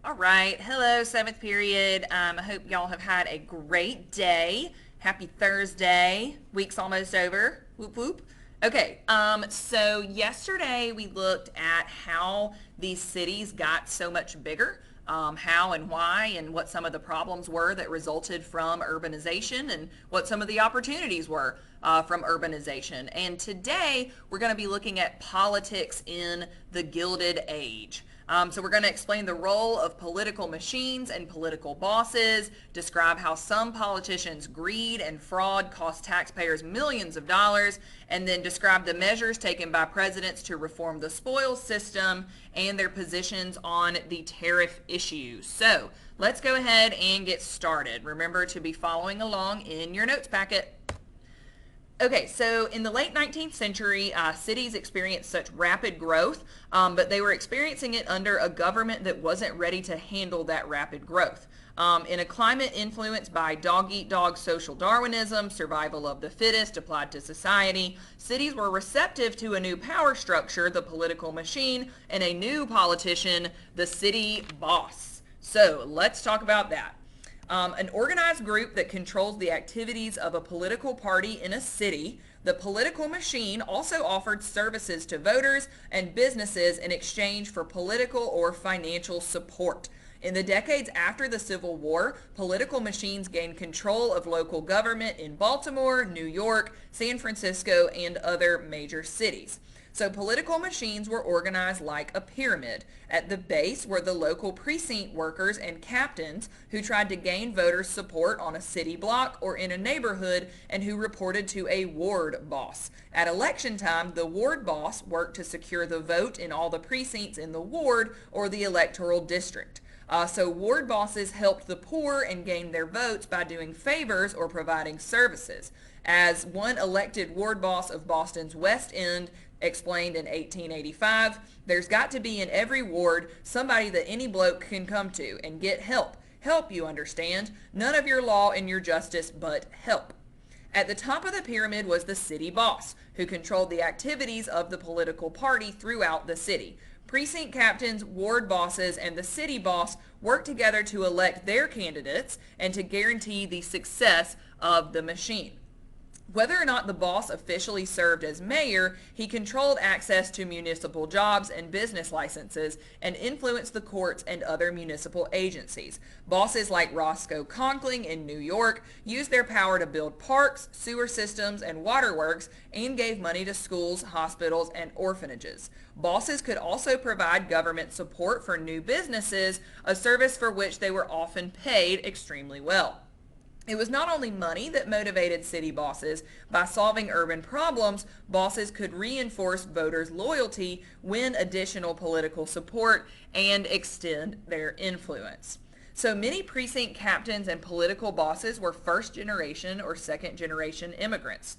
All right. Hello, seventh period. I hope y'all have had a great day. Happy Thursday. Week's almost over. Whoop whoop. Okay. So yesterday we looked at how these cities got so much bigger, how and why, and what some of the problems were that resulted from urbanization, and what some of the opportunities were from urbanization. And today we're going to be looking at politics in the Gilded Age. So we're going to explain the role of political machines and political bosses, describe how some politicians' greed and fraud cost taxpayers millions of dollars, and then describe the measures taken by presidents to reform the spoils system and their positions on the tariff issue. So let's go ahead and get started. Remember to be following along in your notes packet. Okay, so in the late 19th century, cities experienced such rapid growth, but they were experiencing it under a government that wasn't ready to handle that rapid growth. In a climate influenced by dog-eat-dog social Darwinism, survival of the fittest applied to society, cities were receptive to a new power structure, the political machine, and a new politician, the city boss. So let's talk about that. An organized group that controls the activities of a political party in a city. The political machine also offered services to voters and businesses in exchange for political or financial support. In the decades after the Civil War, political machines gained control of local government in Baltimore, New York, San Francisco, and other major cities. So political machines were organized like a pyramid. At the base were the local precinct workers and captains who tried to gain voters' support on a city block or in a neighborhood and who reported to a ward boss. At election time, the ward boss worked to secure the vote in all the precincts in the ward or the electoral district. So ward bosses helped the poor and gained their votes by doing favors or providing services. As one elected ward boss of Boston's West End explained in 1885, there's got to be in every ward somebody that any bloke can come to and get help. Help, you understand. None of your law and your justice, but help. At the top of the pyramid was the city boss, who controlled the activities of the political party throughout the city. Precinct captains, ward bosses, and the city boss worked together to elect their candidates and to guarantee the success of the machine. Whether or not the boss officially served as mayor, he controlled access to municipal jobs and business licenses and influenced the courts and other municipal agencies. Bosses like Roscoe Conkling in New York used their power to build parks, sewer systems, and waterworks and gave money to schools, hospitals, and orphanages. Bosses could also provide government support for new businesses, a service for which they were often paid extremely well. It was not only money that motivated city bosses. By solving urban problems, bosses could reinforce voters' loyalty, win additional political support, and extend their influence. So many precinct captains and political bosses were first generation or second generation immigrants.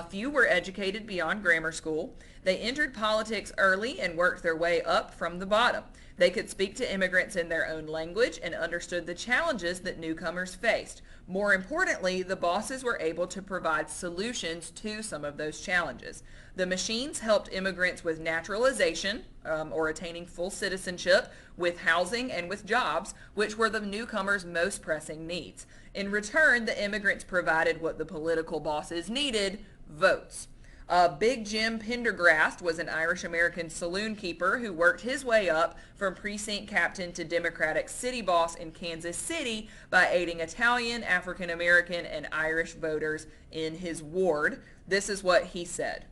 Few were educated beyond grammar school. They entered politics early and worked their way up from the bottom. They could speak to immigrants in their own language and understood the challenges that newcomers faced. More importantly, the bosses were able to provide solutions to some of those challenges. The machines helped immigrants with naturalization, or attaining full citizenship, with housing, and with jobs, which were the newcomers' most pressing needs. In return, the immigrants provided what the political bosses needed: votes. Big Jim Pendergrast was an Irish-American saloon keeper who worked his way up from precinct captain to Democratic city boss in Kansas City by aiding Italian, African-American, and Irish voters in his ward. This is what he said.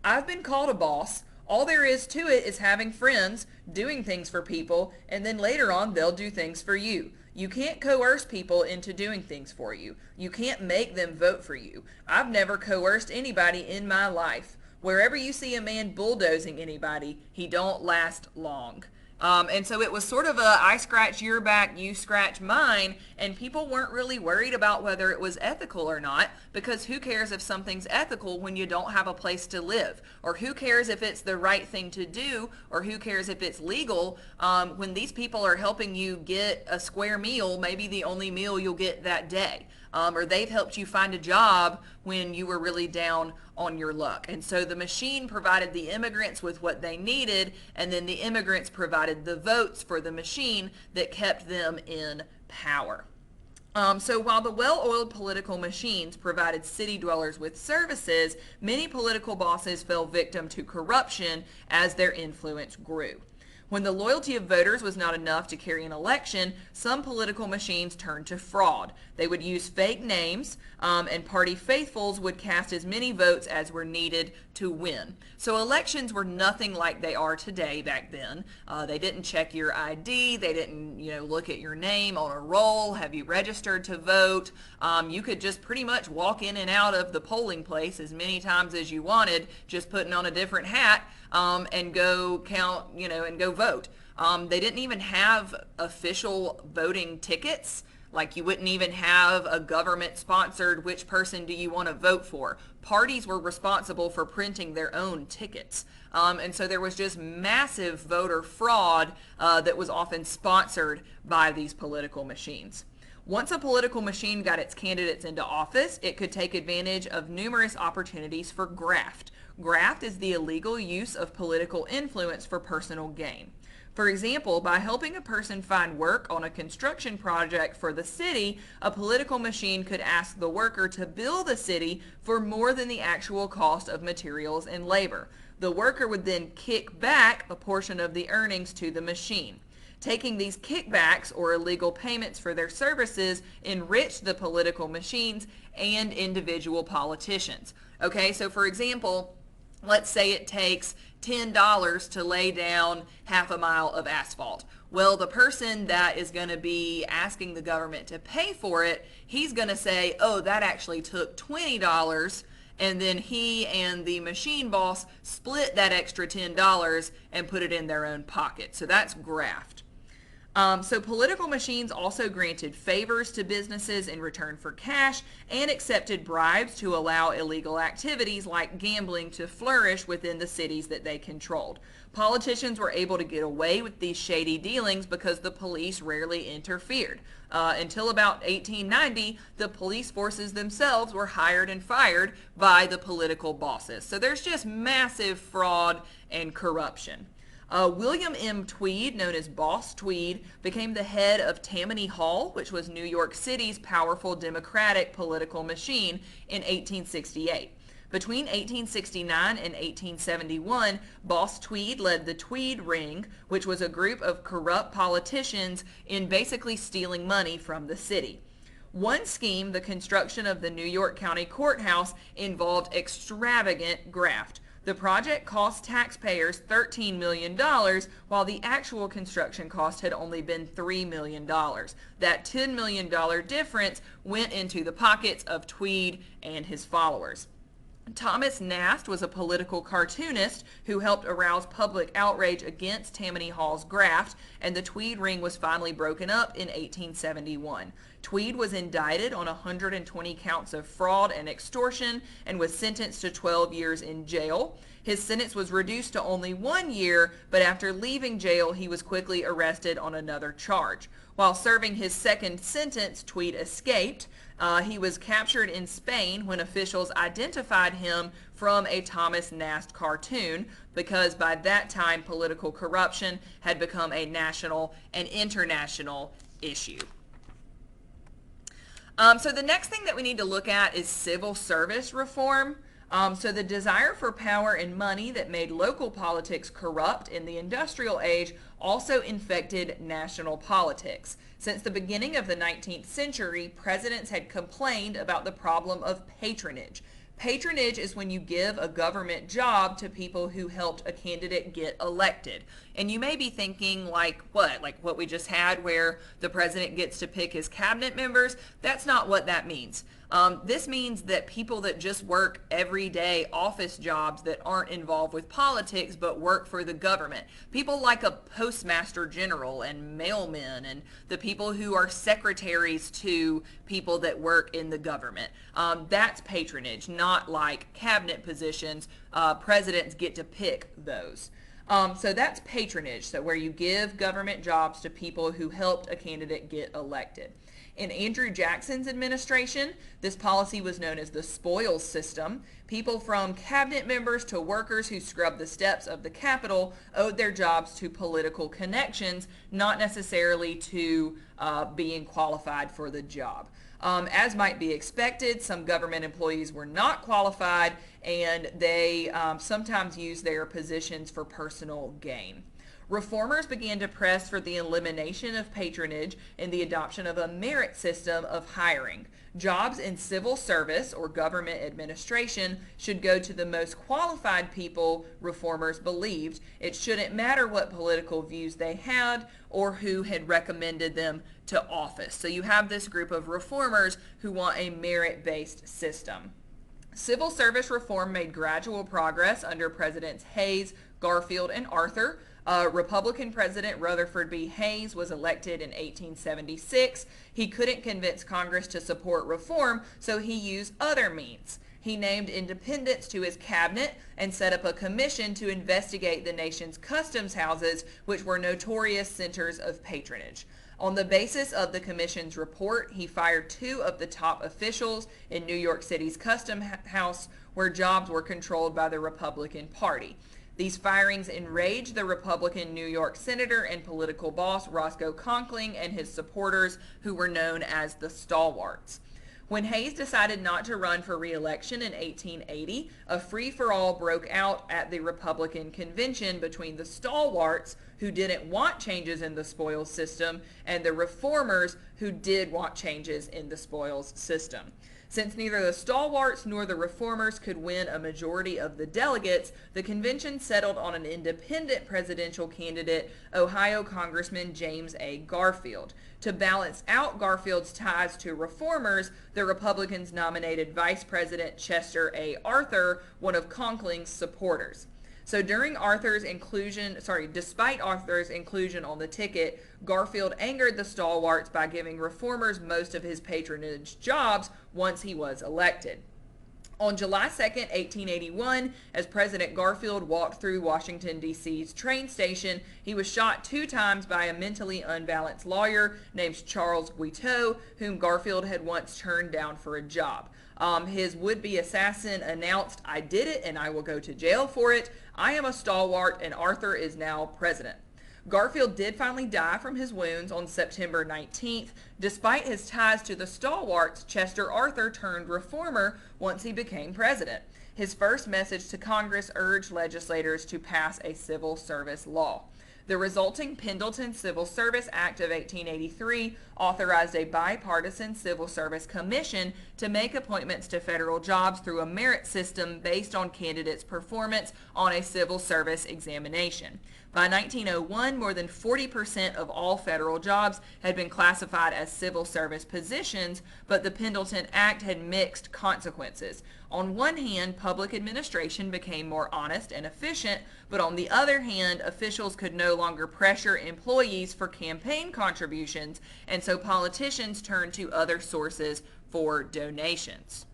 "I've been called a boss. All there is to it is having friends, doing things for people, and then later on they'll do things for you. You can't coerce people into doing things for you. You can't make them vote for you. I've never coerced anybody in my life. Wherever you see a man bulldozing anybody, he don't last long." And so it was sort of a I scratch your back, you scratch mine, and people weren't really worried about whether it was ethical or not, because who cares if something's ethical when you don't have a place to live? Or who cares if it's the right thing to do? Or who cares if it's legal when these people are helping you get a square meal, maybe the only meal you'll get that day? or they've helped you find a job when you were really down on your luck. And so the machine provided the immigrants with what they needed, and then the immigrants provided the votes for the machine that kept them in power. So while the well-oiled political machines provided city dwellers with services, many political bosses fell victim to corruption as their influence grew. When the loyalty of voters was not enough to carry an election, some political machines turned to fraud. They would use fake names, and party faithfuls would cast as many votes as were needed to win. So elections were nothing like they are today back then. They didn't check your ID. They didn't, look at your name on a roll. Have you registered to vote? You could just pretty much walk in and out of the polling place as many times as you wanted, just putting on a different hat. And go count, and go vote. They didn't even have official voting tickets. Like you wouldn't even have a government-sponsored which person do you want to vote for. Parties were responsible for printing their own tickets. And so there was just massive voter fraud that was often sponsored by these political machines. Once a political machine got its candidates into office, it could take advantage of numerous opportunities for graft. Graft is the illegal use of political influence for personal gain. For example, by helping a person find work on a construction project for the city, a political machine could ask the worker to bill the city for more than the actual cost of materials and labor. The worker would then kick back a portion of the earnings to the machine. Taking these kickbacks or illegal payments for their services enriched the political machines and individual politicians. Okay, so for example, let's say it takes $10 to lay down half a mile of asphalt. Well, the person that is going to be asking the government to pay for it, he's going to say, oh, that actually took $20, and then he and the machine boss split that extra $10 and put it in their own pocket. So that's graft. So political machines also granted favors to businesses in return for cash and accepted bribes to allow illegal activities like gambling to flourish within the cities that they controlled. Politicians were able to get away with these shady dealings because the police rarely interfered. Until about 1890, the police forces themselves were hired and fired by the political bosses. So there's just massive fraud and corruption. William M. Tweed, known as Boss Tweed, became the head of Tammany Hall, which was New York City's powerful Democratic political machine, in 1868. Between 1869 and 1871, Boss Tweed led the Tweed Ring, which was a group of corrupt politicians in basically stealing money from the city. One scheme, the construction of the New York County Courthouse, involved extravagant graft. The project cost taxpayers $13 million, while the actual construction cost had only been $3 million. That $10 million difference went into the pockets of Tweed and his followers. Thomas Nast was a political cartoonist who helped arouse public outrage against Tammany Hall's graft, and the Tweed Ring was finally broken up in 1871. Tweed was indicted on 120 counts of fraud and extortion and was sentenced to 12 years in jail. His sentence was reduced to only 1 year, but after leaving jail, he was quickly arrested on another charge. While serving his second sentence, Tweed escaped. He was captured in Spain when officials identified him from a Thomas Nast cartoon, because by that time political corruption had become a national and international issue. So the next thing that we need to look at is civil service reform. So the desire for power and money that made local politics corrupt in the industrial age also infected national politics. Since the beginning of the 19th century, presidents had complained about the problem of patronage. Patronage is when you give a government job to people who helped a candidate get elected. And you may be thinking like what we just had, where the president gets to pick his cabinet members. That's not what that means. This means that people that just work everyday office jobs that aren't involved with politics but work for the government. People like a postmaster general and mailmen and the people who are secretaries to people that work in the government. That's patronage, not like cabinet positions. Presidents get to pick those. So that's patronage, so where you give government jobs to people who helped a candidate get elected. In Andrew Jackson's administration, this policy was known as the spoils system. People from cabinet members to workers who scrubbed the steps of the Capitol owed their jobs to political connections, not necessarily to being qualified for the job. As might be expected, some government employees were not qualified, and they sometimes used their positions for personal gain. Reformers began to press for the elimination of patronage and the adoption of a merit system of hiring. Jobs in civil service or government administration should go to the most qualified people, reformers believed. It shouldn't matter what political views they had or who had recommended them to office. So you have this group of reformers who want a merit-based system. Civil service reform made gradual progress under Presidents Hayes, Garfield, and Arthur. Republican President Rutherford B. Hayes was elected in 1876. He couldn't convince Congress to support reform, so he used other means. He named independents to his cabinet and set up a commission to investigate the nation's customs houses, which were notorious centers of patronage. On the basis of the commission's report, he fired 2 of the top officials in New York City's custom house, where jobs were controlled by the Republican Party. These firings enraged the Republican New York senator and political boss Roscoe Conkling and his supporters, who were known as the Stalwarts. When Hayes decided not to run for re-election in 1880, a free-for-all broke out at the Republican convention between the Stalwarts, who didn't want changes in the spoils system, and the reformers, who did want changes in the spoils system. Since neither the Stalwarts nor the reformers could win a majority of the delegates, the convention settled on an independent presidential candidate, Ohio Congressman James A. Garfield. To balance out Garfield's ties to reformers, the Republicans nominated Vice President Chester A. Arthur, one of Conkling's supporters. So despite Arthur's inclusion on the ticket, Garfield angered the Stalwarts by giving reformers most of his patronage jobs once he was elected. On July 2, 1881, as President Garfield walked through Washington, D.C.'s train station, he was shot 2 times by a mentally unbalanced lawyer named Charles Guiteau, whom Garfield had once turned down for a job. His would-be assassin announced, "I did it and I will go to jail for it. I am a stalwart and Arthur is now president." Garfield did finally die from his wounds on September 19th. Despite his ties to the Stalwarts, Chester Arthur turned reformer once he became president. His first message to Congress urged legislators to pass a civil service law. The resulting Pendleton Civil Service Act of 1883 authorized a bipartisan civil service commission to make appointments to federal jobs through a merit system based on candidates' performance on a civil service examination. By 1901, more than 40% of all federal jobs had been classified as civil service positions, but the Pendleton Act had mixed consequences. On one hand, public administration became more honest and efficient, but on the other hand, officials could no longer pressure employees for campaign contributions, and so politicians turned to other sources for donations.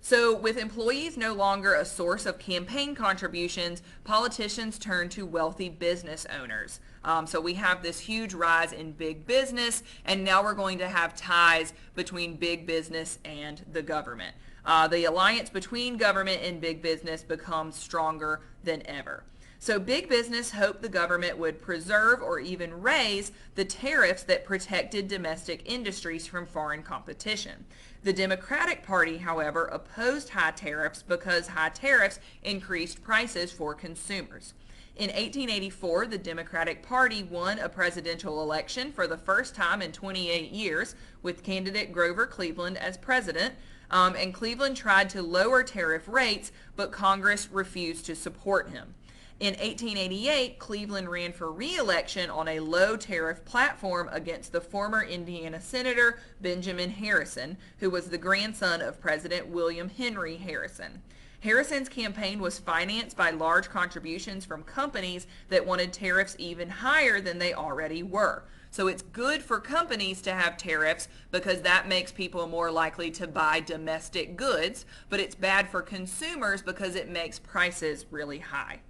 So with employees no longer a source of campaign contributions, politicians turn to wealthy business owners. So we have this huge rise in big business, and now we're going to have ties between big business and the government. The alliance between government and big business becomes stronger than ever. So big business hoped the government would preserve or even raise the tariffs that protected domestic industries from foreign competition. The Democratic Party, however, opposed high tariffs because high tariffs increased prices for consumers. In 1884, the Democratic Party won a presidential election for the first time in 28 years with candidate Grover Cleveland as president, and Cleveland tried to lower tariff rates, but Congress refused to support him. In 1888, Cleveland ran for re-election on a low-tariff platform against the former Indiana Senator Benjamin Harrison, who was the grandson of President William Henry Harrison. Harrison's campaign was financed by large contributions from companies that wanted tariffs even higher than they already were. So it's good for companies to have tariffs because that makes people more likely to buy domestic goods, but it's bad for consumers because it makes prices really high.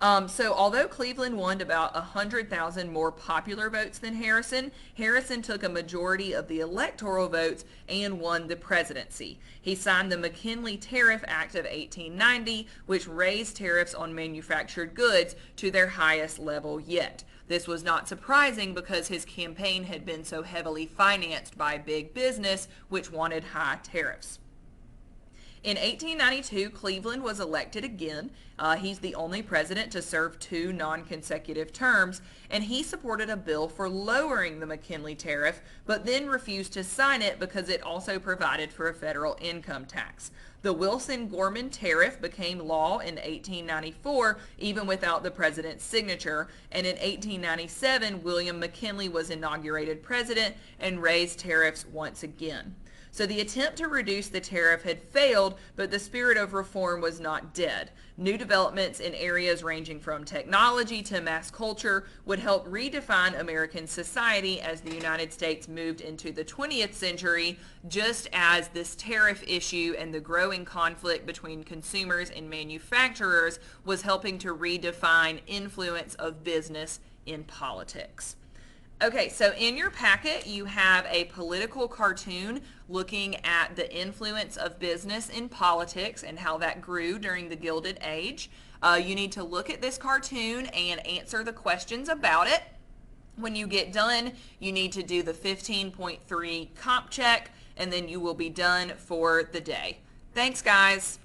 So although Cleveland won about 100,000 more popular votes than Harrison, Harrison took a majority of the electoral votes and won the presidency. He signed the McKinley Tariff Act of 1890, which raised tariffs on manufactured goods to their highest level yet. This was not surprising because his campaign had been so heavily financed by big business, which wanted high tariffs. In 1892, Cleveland was elected again. He's the only president to serve 2 non-consecutive terms, and he supported a bill for lowering the McKinley tariff, but then refused to sign it because it also provided for a federal income tax. The Wilson-Gorman tariff became law in 1894, even without the president's signature, and in 1897, William McKinley was inaugurated president and raised tariffs once again. So the attempt to reduce the tariff had failed, but the spirit of reform was not dead. New developments in areas ranging from technology to mass culture would help redefine American society as the United States moved into the 20th century, just as this tariff issue and the growing conflict between consumers and manufacturers was helping to redefine influence of business in politics. Okay, so in your packet you have a political cartoon looking at the influence of business in politics and how that grew during the Gilded Age. You need to look at this cartoon and answer the questions about it. When you get done, you need to do the 15.3 comp check, and then you will be done for the day. Thanks, guys.